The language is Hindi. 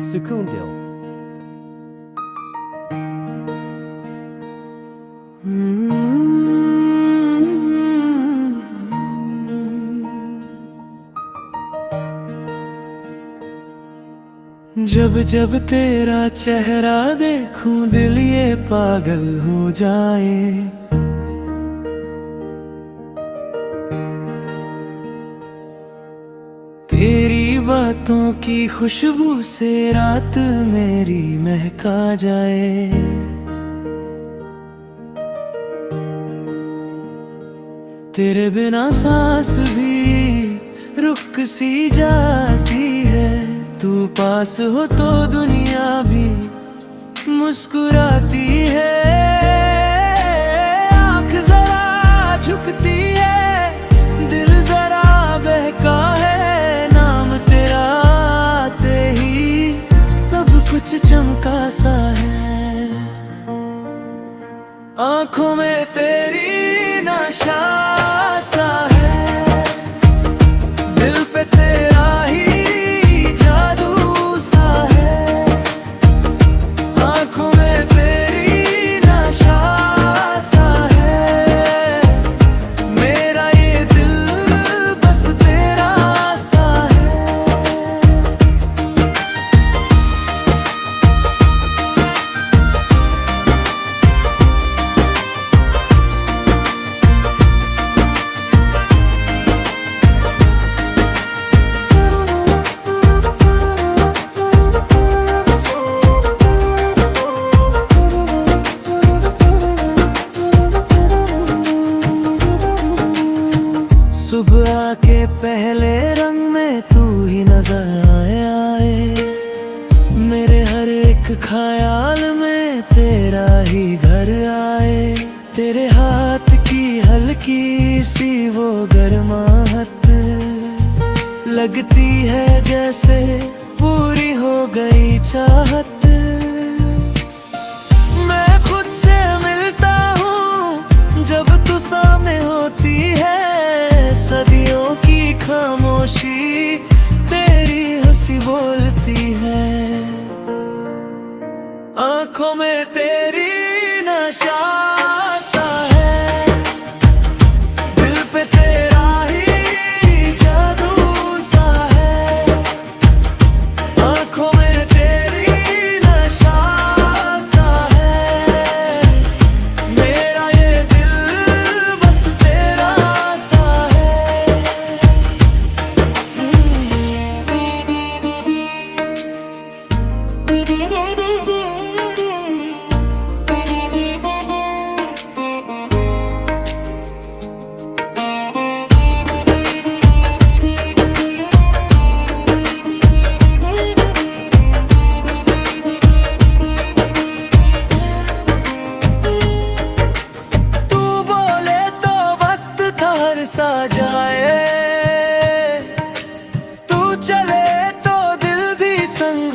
सुकून दिल। जब जब तेरा चेहरा देखूं दिल ये पागल हो जाए। तेरी बातों की खुशबू से रात मेरी महका जाए। तेरे बिना सांस भी रुक सी जाती है। तू पास हो तो दुनिया भी मुस्कुराती है। आँख जरा झुकती है, दिल जरा बहका है। नाम तेरा आते ही सब कुछ चमका सा है। आँखों में तेरी नशा सा है, दिल पे तेरा ही जादू सा है। आँखों में तेरी नशा सा है, मेरा ये दिल बस तेरा सा है। सुबह आके पहले रंग में तू ही नजर आए। मेरे हर एक ख्याल में तेरा ही घर आए। तेरे हाथ की हल्की सी वो गर्माहट लगती है जैसे पूरी हो गई चाहत। मैं खुद से मिलता हूँ जब तू सामने होती है। सदियों की खामोशी तेरी हंसी बोलती है। आँखों में तेरी नशा सा है, दिल पे तेरा ही जादू सा है। आँखों में तेरी नशा सा है, मेरा ये दिल बस तेरा सा है। तू बोले तो वक्त ठहर सा जाए। तू चले तो दिल भी संग